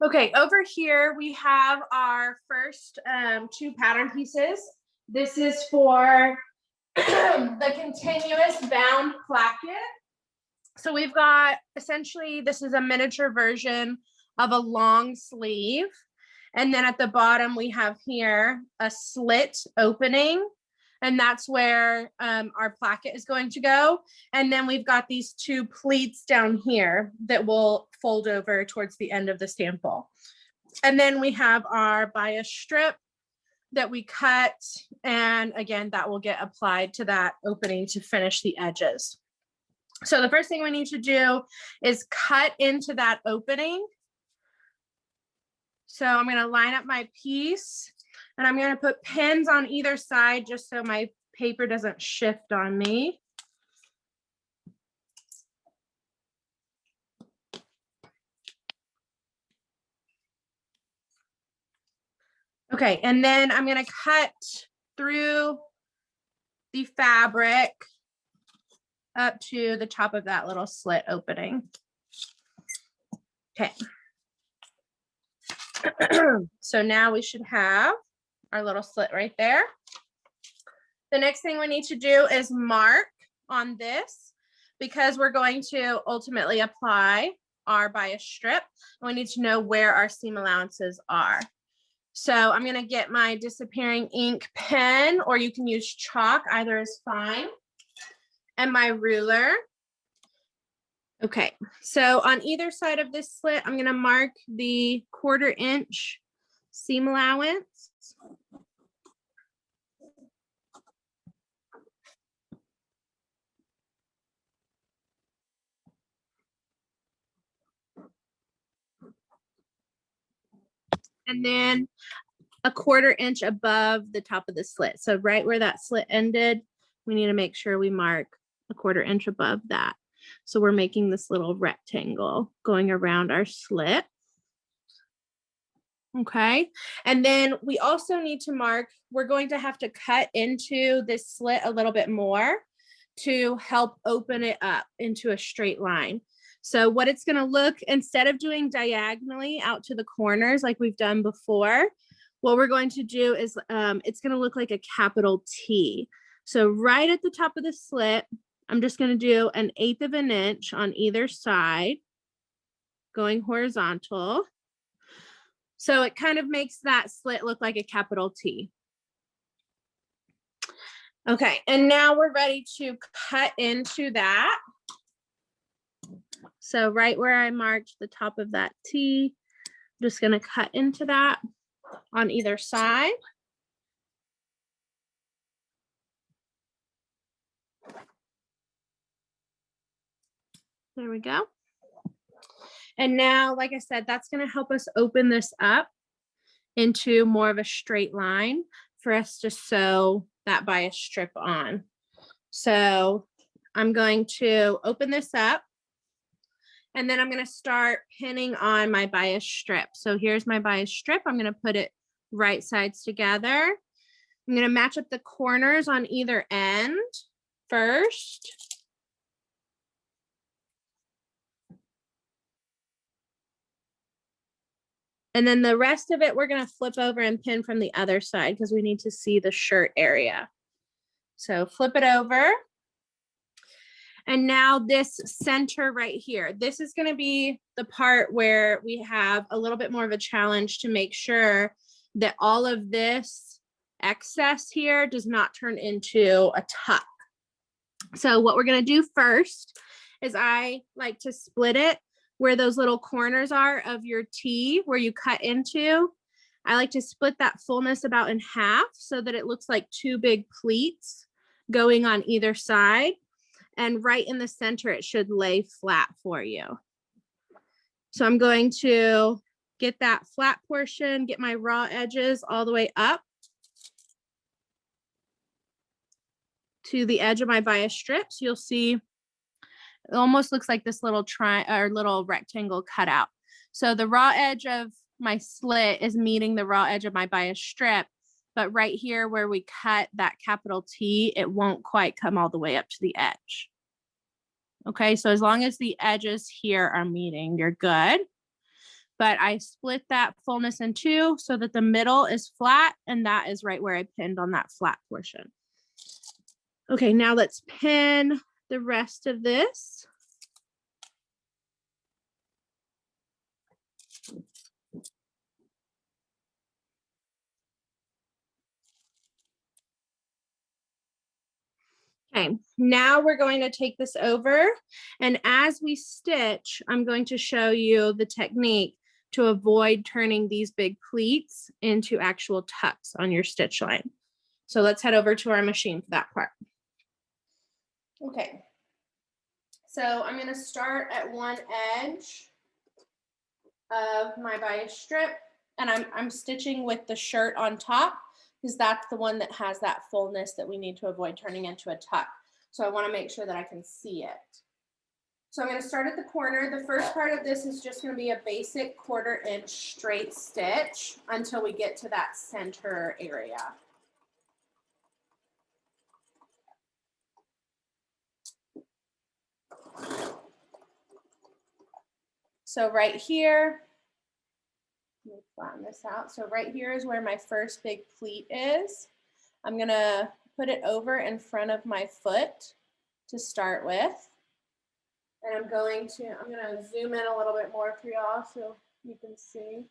Okay, over here we have our first two pattern pieces. This is for the continuous bound placket. So we've got essentially, this is a miniature version of a long sleeve. And then at the bottom, we have here a slit opening. And that's where our placket is going to go. And then we've got these two pleats down here that will fold over towards the end of the sample. And then we have our bias strip that we cut. And again, that will get applied to that opening to finish the edges. So the first thing we need to do is cut into that opening. So I'm going to line up my piece and I'm going to put pins on either side just so my paper doesn't shift on me. Okay, and then I'm going to cut through the fabric up to the top of that little slit opening. Okay. So now we should have our little slit right there. The next thing we need to do is mark on this because we're going to ultimately apply our bias strip. We need to know where our seam allowances are. So I'm going to get my disappearing ink pen, or you can use chalk, either is fine, and my ruler. Okay, so on either side of this slit, I'm going to mark the 1/4 inch seam allowance. And then a 1/4 inch above the top of the slit. So right where that slit ended, we need to make sure we mark a 1/4 inch above that. So we're making this little rectangle going around our slit. Okay, and then we also need to mark, we're going to have to cut into this slit a little bit more to help open it up into a straight line. So what it's going to look, instead of doing diagonally out to the corners like we've done before, what we're going to do is it's going to look like a capital T. So right at the top of the slit, I'm just going to do 1/8 of an inch on either side, going horizontal. So it kind of makes that slit look like a capital T. Okay, and now we're ready to cut into that. So right where I marked the top of that T, I'm just going to cut into that on either side. There we go. And now, like I said, that's going to help us open this up into more of a straight line for us to sew that bias strip on. So I'm going to open this up and then I'm going to start pinning on my bias strip. So here's my bias strip. I'm going to put it right sides together. I'm going to match up the corners on either end first. And then the rest of it, we're going to flip over and pin from the other side because we need to see the shirt area. So flip it over. And now this center right here, this is going to be the part where we have a little bit more of a challenge to make sure that all of this excess here does not turn into a tuck. So what we're going to do first is I like to split it where those little corners are of your T where you cut into. I like to split that fullness about in half so that it looks like two big pleats going on either side. And right in the center, it should lay flat for you. So I'm going to get that flat portion, get my raw edges all the way up to the edge of my bias strips. You'll see it almost looks like this little little rectangle cutout. So the raw edge of my slit is meeting the raw edge of my bias strip, but right here where we cut that capital T, it won't quite come all the way up to the edge. Okay, so as long as the edges here are meeting, you're good. but I split that fullness in two so that the middle is flat, and that is right where I pinned on that flat portion. Okay, now let's pin the rest of this. Okay, now we're going to take this over, and as we stitch, I'm going to show you the technique to avoid turning these big pleats into actual tucks on your stitch line. So let's head over to our machine for that part. Okay, so I'm going to start at one edge of my bias strip, and I'm stitching with the shirt on top, because that's the one that has that fullness that we need to avoid turning into a tuck. So I want to make sure that I can see it. So I'm going to start at the corner. The first part of this is just going to be a basic 1/4 inch straight stitch until we get to that center area. So right here, let me flatten this out. So right here is where my first big pleat is. I'm going to put it over in front of my foot to start with. And I'm going to zoom in a little bit more for y'all so you can see.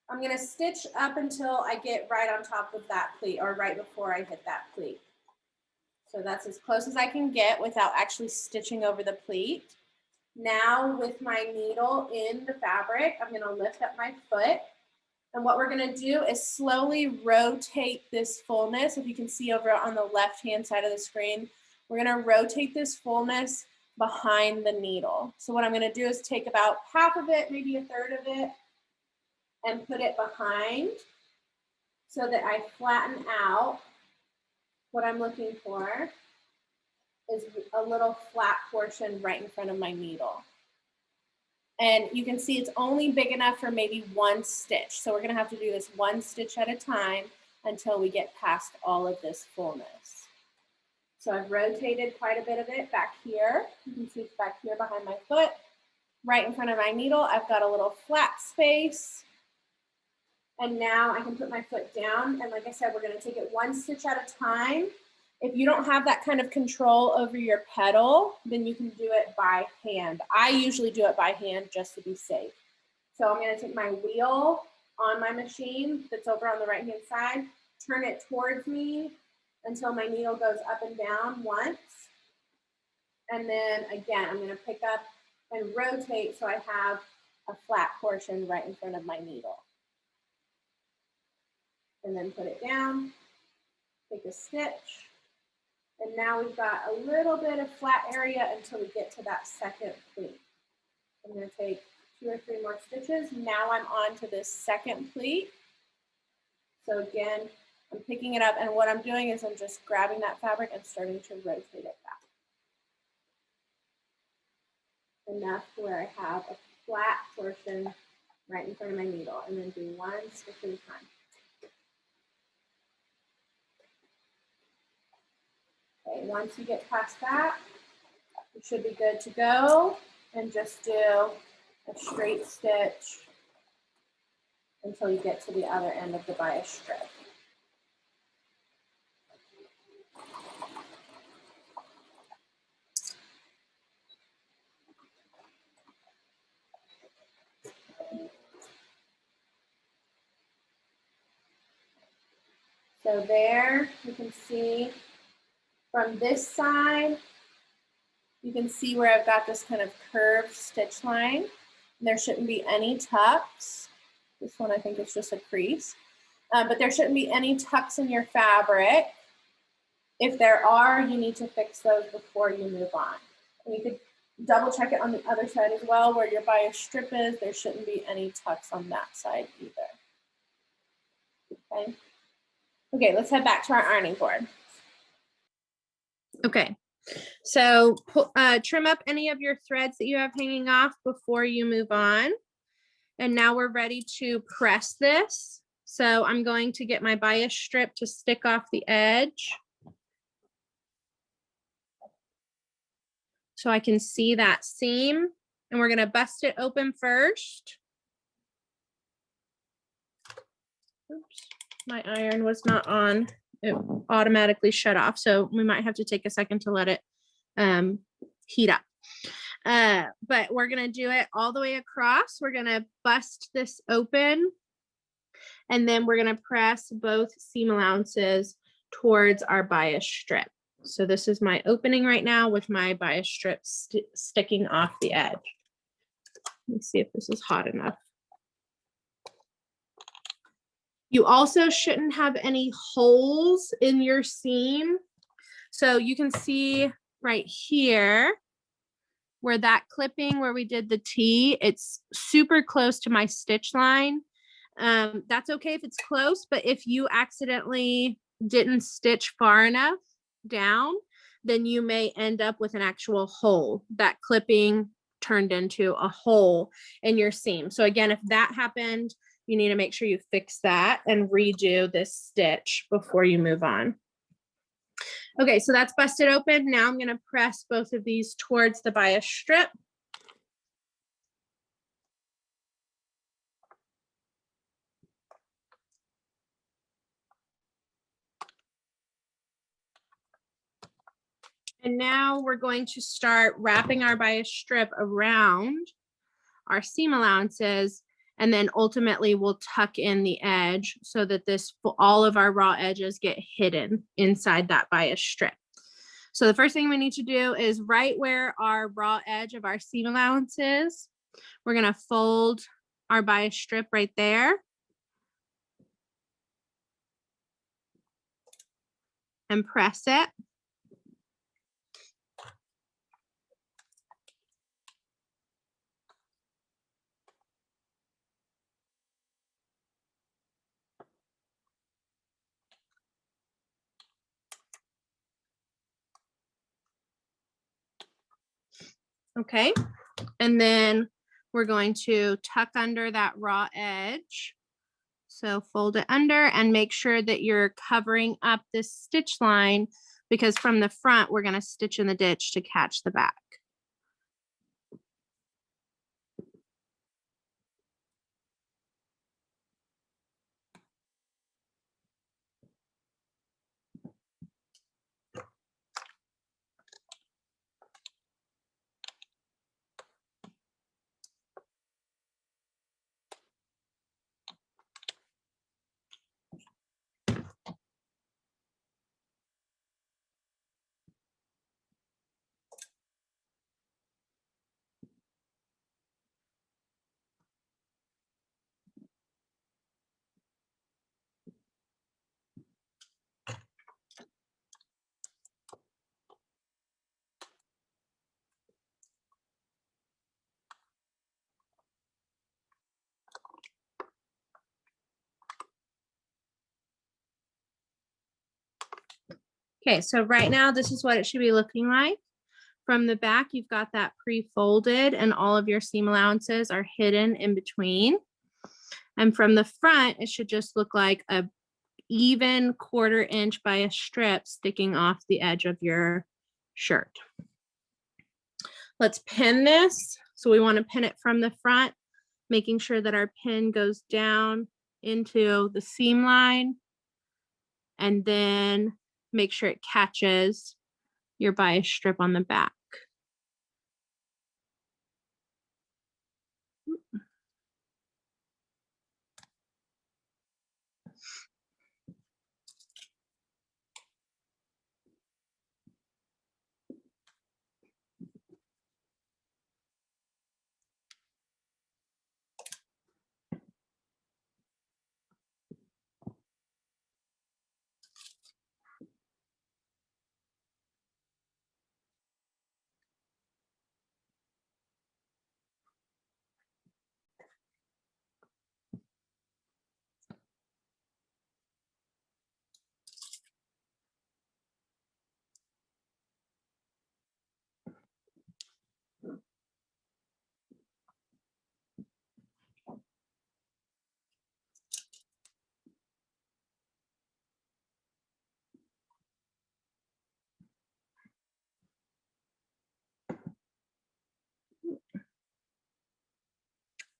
I'm going to stitch up until I get right on top of that pleat, or right before I hit that pleat. So that's as close as I can get without actually stitching over the pleat. Now with my needle in the fabric, I'm going to lift up my foot. And what we're going to do is slowly rotate this fullness. If you can see over on the left-hand side of the screen, we're going to rotate this fullness behind the needle. So what I'm going to do is take about half of it, maybe a third of it, and put it behind so that I flatten out. What I'm looking for is a little flat portion right in front of my needle. And you can see it's only big enough for maybe one stitch. So we're going to have to do this one stitch at a time until we get past all of this fullness. So I've rotated quite a bit of it back here. You can see it's back here behind my foot. Right in front of my needle, I've got a little flat space. And now I can put my foot down. And like I said, we're going to take it one stitch at a time. If you don't have that kind of control over your pedal, then you can do it by hand. I usually do it by hand just to be safe. So I'm going to take my wheel on my machine that's over on the right-hand side, turn it towards me until my needle goes up and down once. And then again, I'm going to pick up and rotate so I have a flat portion right in front of my needle. And then put it down, take a stitch. And now we've got a little bit of flat area until we get to that second pleat. I'm going to take 2 or 3 more stitches. Now I'm on to this second pleat. So again, I'm picking it up, and what I'm doing is I'm just grabbing that fabric and starting to rotate it back. Enough to where I have a flat portion right in front of my needle, and then do one stitch at a time. Okay, once you get past that, you should be good to go, and just do a straight stitch until you get to the other end of the bias strip. So there, you can see from this side, you can see where I've got this kind of curved stitch line. There shouldn't be any tucks. This one I think is just a crease, but there shouldn't be any tucks in your fabric. If there are, you need to fix those before you move on. And you could double check it on the other side as well, where your bias strip is. There shouldn't be any tucks on that side either. Okay. Okay, let's head back to our ironing board. Okay, so trim up any of your threads that you have hanging off before you move on. And now we're ready to press this. So I'm going to get my bias strip to stick off the edge, so I can see that seam. And we're going to bust it open first. Oops, my iron was not on. It automatically shut off. So we might have to take a second to let it heat up. But we're going to do it all the way across. We're going to bust this open. And then we're going to press both seam allowances towards our bias strip. So this is my opening right now with my bias strip sticking off the edge. Let me see if this is hot enough. You also shouldn't have any holes in your seam. So you can see right here where that clipping where we did the T, it's super close to my stitch line. That's okay if it's close, but if you accidentally didn't stitch far enough down, then you may end up with an actual hole. That clipping turned into a hole in your seam. So again, if that happened, you need to make sure you fix that and redo this stitch before you move on. Okay, so that's busted open. Now I'm going to press both of these towards the bias strip. And now we're going to start wrapping our bias strip around our seam allowances, and then ultimately we'll tuck in the edge so that all of our raw edges get hidden inside that bias strip. So the first thing we need to do is right where our raw edge of our seam allowances, we're going to fold our bias strip right there. And press it. Okay, and then we're going to tuck under that raw edge. So fold it under and make sure that you're covering up this stitch line, because from the front, we're going to stitch in the ditch to catch the back. Okay, so right now, this is what it should be looking like. From the back, you've got that pre-folded and all of your seam allowances are hidden in between. And from the front, it should just look like a even 1/4 inch bias strip sticking off the edge of your shirt. Let's pin this. So we want to pin it from the front, making sure that our pin goes down into the seam line, and then make sure it catches your bias strip on the back.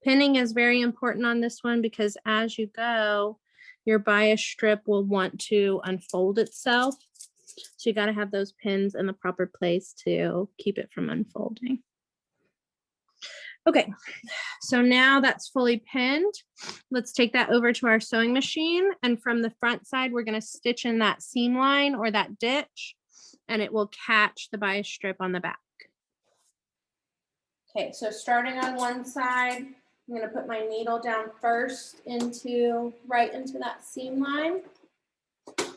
Pinning is very important on this one because as you go, your bias strip will want to unfold itself. So you got to have those pins in the proper place to keep it from unfolding. Okay, so now that's fully pinned. Let's take that over to our sewing machine. And from the front side, we're going to stitch in that seam line or that ditch, and it will catch the bias strip on the back. Okay, so starting on one side, I'm going to put my needle down first right into that seam line. And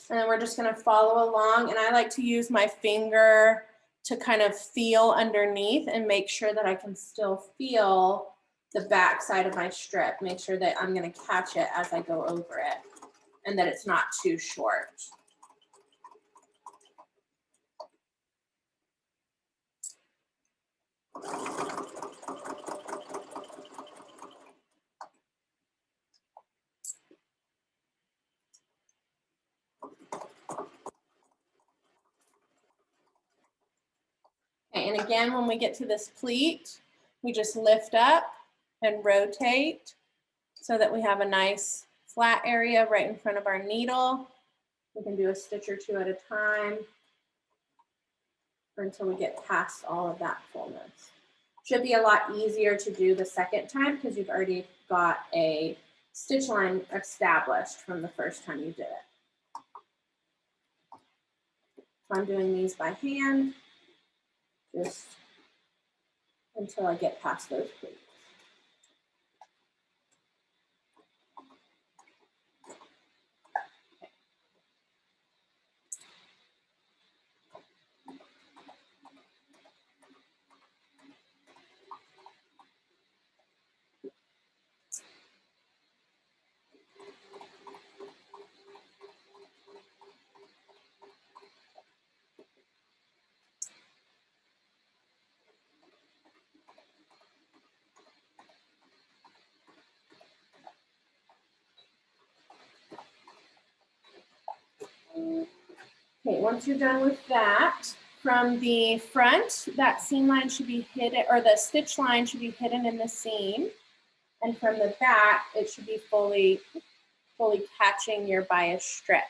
then we're just going to follow along. And I like to use my finger to kind of feel underneath and make sure that I can still feel the back side of my strip. Make sure that I'm going to catch it as I go over it and that it's not too short. Okay, and again, when we get to this pleat, we just lift up and rotate so that we have a nice flat area right in front of our needle. We can do a stitch or two at a time until we get past all of that fullness. Should be a lot easier to do the second time because you've already got a stitch line established from the first time you did it. So I'm doing these by hand, just until I get past those pleats. Okay, once you're done with that, from the front, that seam line should be hidden, or the stitch line should be hidden in the seam. And from the back, it should be fully catching your bias strip.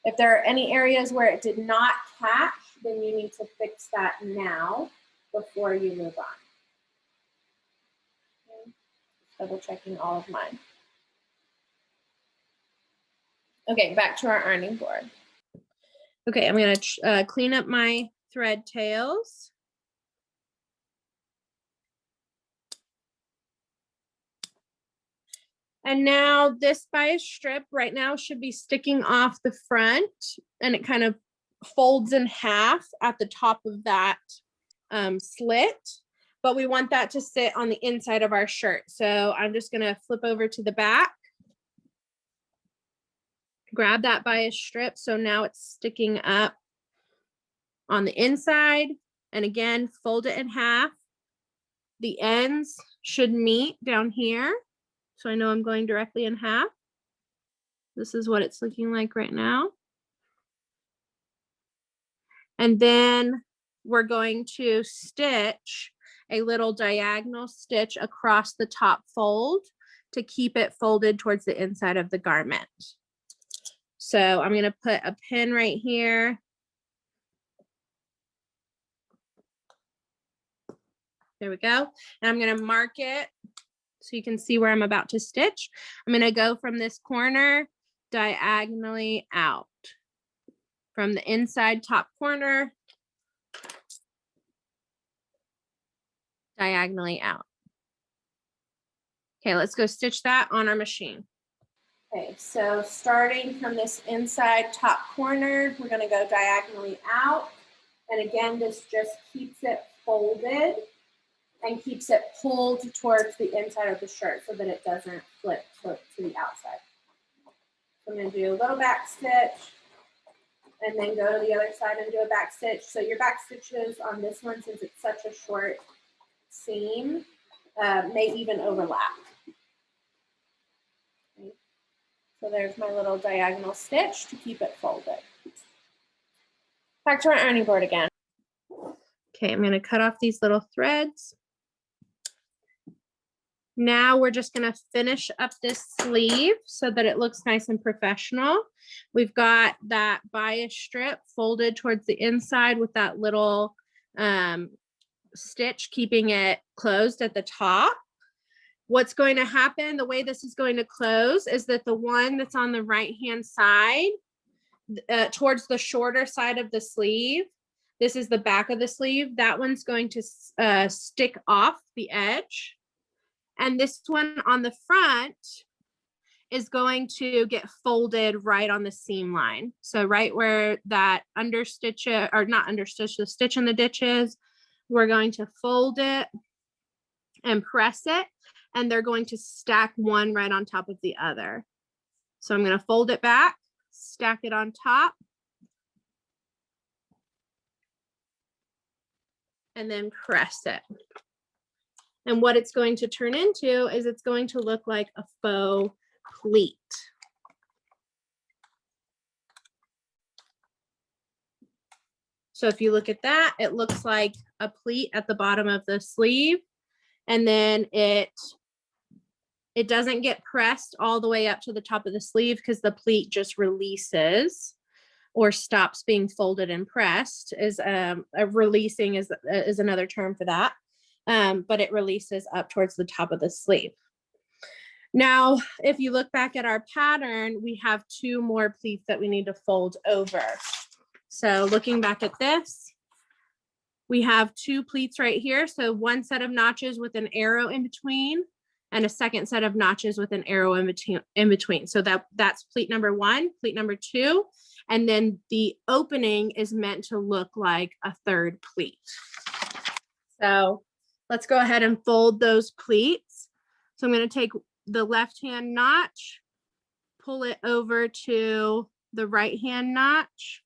If there are any areas where it did not catch, then you need to fix that now before you move on. Okay. Double checking all of mine. Okay, back to our ironing board. Okay, I'm going to clean up my thread tails. And now this bias strip right now should be sticking off the front, and it kind of folds in half at the top of that slit, but we want that to sit on the inside of our shirt. So I'm just going to flip over to the back, grab that bias strip. So now it's sticking up on the inside, and again, fold it in half. The ends should meet down here. So I know I'm going directly in half. This is what it's looking like right now. And then we're going to stitch a little diagonal stitch across the top fold to keep it folded towards the inside of the garment. So I'm going to put a pin right here. There we go. And I'm going to mark it so you can see where I'm about to stitch. I'm going to go from this corner diagonally out. From the inside top corner, diagonally out. Okay, let's go stitch that on our machine. Okay, so starting from this inside top corner, we're going to go diagonally out. And again, this just keeps it folded and keeps it pulled towards the inside of the shirt so that it doesn't flip to the outside. So I'm going to do a little back stitch and then go to the other side and do a back stitch. So your back stitches on this one, since it's such a short seam, may even overlap. Okay. So there's my little diagonal stitch to keep it folded. Back to our ironing board again. Okay, I'm going to cut off these little threads. Now we're just going to finish up this sleeve so that it looks nice and professional. We've got that bias strip folded towards the inside with that little stitch keeping it closed at the top. What's going to happen, the way this is going to close, is that the one that's on the right-hand side, towards the shorter side of the sleeve, this is the back of the sleeve, that one's going to stick off the edge. And this one on the front is going to get folded right on the seam line. So right where that understitch, or not understitch, the stitch in the ditches, we're going to fold it and press it, and they're going to stack one right on top of the other. So I'm going to fold it back, stack it on top, and then press it. And what it's going to turn into is it's going to look like a faux pleat. So if you look at that, it looks like a pleat at the bottom of the sleeve. And then it doesn't get pressed all the way up to the top of the sleeve because the pleat just releases or stops being folded and pressed. Releasing is another term for that. But it releases up towards the top of the sleeve. Now, if you look back at our pattern, we have 2 more pleats that we need to fold over. So looking back at this, we have 2 pleats right here. So one set of notches with an arrow in between and a second set of notches with an arrow in between. So that's pleat number 1, pleat number 2. And then the opening is meant to look like a 3rd pleat. So let's go ahead and fold those pleats. So I'm going to take the left-hand notch, pull it over to the right-hand notch.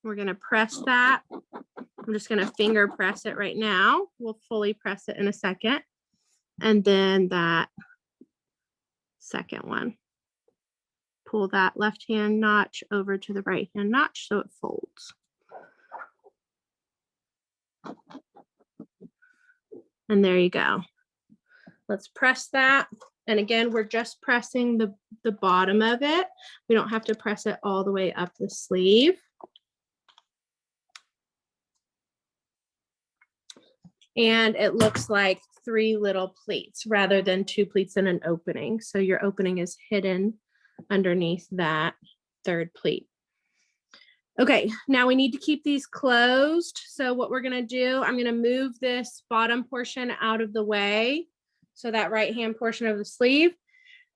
We're going to press that. I'm just going to finger press it right now. We'll fully press it in a second. And then that second one. Pull that left-hand notch over to the right-hand notch so it folds. And there you go. Let's press that. And again, we're just pressing the bottom of it. We don't have to press it all the way up the sleeve. And it looks like 3 little pleats rather than 2 pleats and an opening. So your opening is hidden underneath that 3rd pleat. Okay, now we need to keep these closed. So what we're gonna do, I'm gonna move this bottom portion out of the way. So that right-hand portion of the sleeve.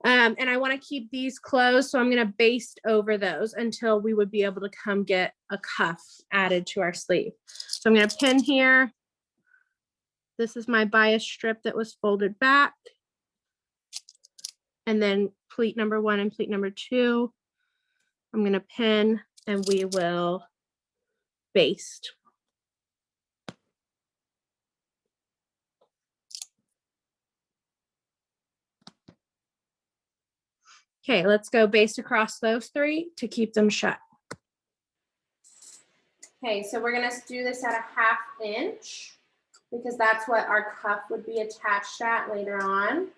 And I wanna keep these closed. So I'm gonna baste over those until we would be able to come get a cuff added to our sleeve. So I'm gonna pin here. This is my bias strip that was folded back. And then pleat number 1 and pleat number 2. I'm gonna pin and we will baste. Okay, let's go baste across those 3 to keep them shut. Okay, so we're gonna do this at a 1/2 inch because that's what our cuff would be attached at later on.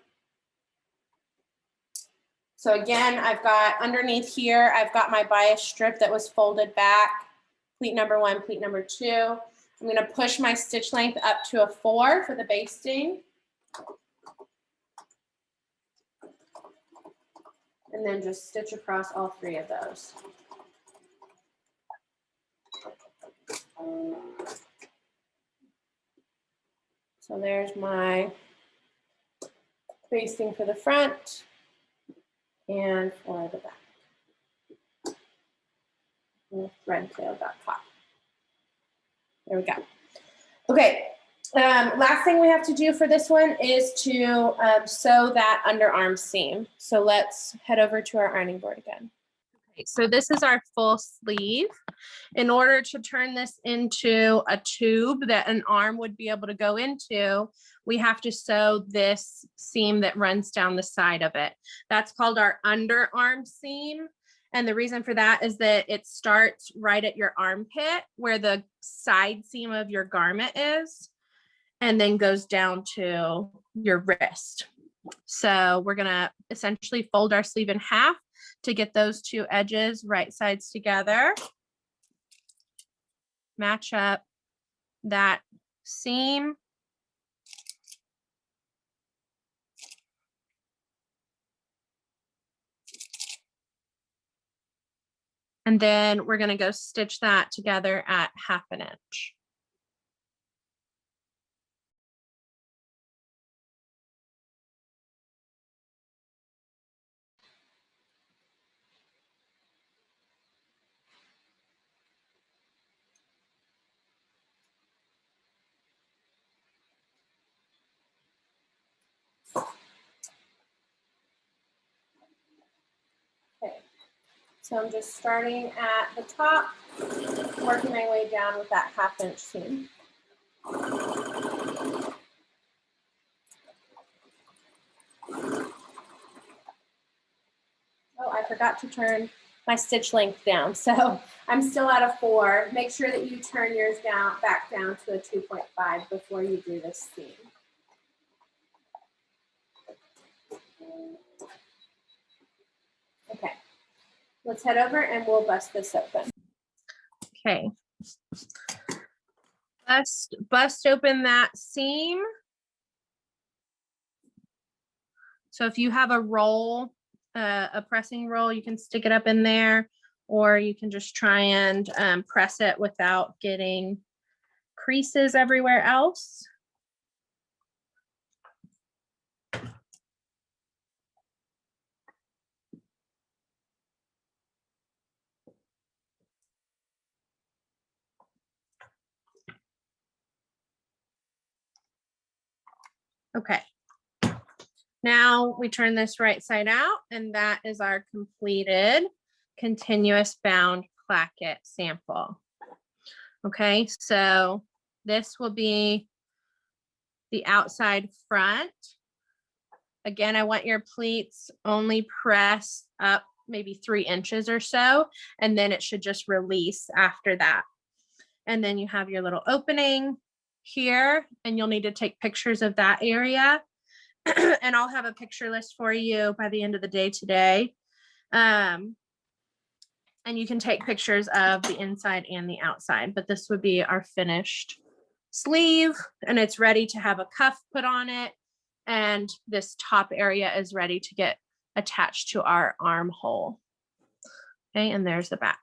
So again, I've got underneath here, I've got my bias strip that was folded back, pleat number 1, pleat number 2. I'm gonna push my stitch length up to a 4 for the basting. And then just stitch across all 3 of those. So there's my basting for the front and for the back. And thread tail got caught. There we go. Okay, last thing we have to do for this one is to sew that underarm seam. So let's head over to our ironing board again. Okay, so this is our full sleeve. In order to turn this into a tube that an arm would be able to go into, we have to sew this seam that runs down the side of it. That's called our underarm seam. And the reason for that is that it starts right at your armpit where the side seam of your garment is. and then goes down to your wrist. So we're gonna essentially fold our sleeve in half to get those two edges right sides together. Match up that seam. And then we're gonna go stitch that together at 1/2 inch. Okay, so I'm just starting at the top, working my way down with that 1/2 inch seam. Oh, I forgot to turn my stitch length down. So I'm still at a 4. Make sure that you turn yours down, back down to a 2.5 before you do this seam. Okay, let's head over and we'll bust this open. Okay. Bust open that seam. So if you have a roll, a pressing roll, you can stick it up in there, or you can just try and press it without getting creases everywhere else. Okay. Now we turn this right side out, and that is our completed continuous bound placket sample. Okay, so this will be the outside front. Again, I want your pleats only press up maybe 3 inches or so, and then it should just release after that. And then you have your little opening here, and you'll need to take pictures of that area. And I'll have a picture list for you by the end of the day today. And you can take pictures of the inside and the outside, but this would be our finished sleeve, and it's ready to have a cuff put on it. And this top area is ready to get attached to our armhole. Okay, and there's the back.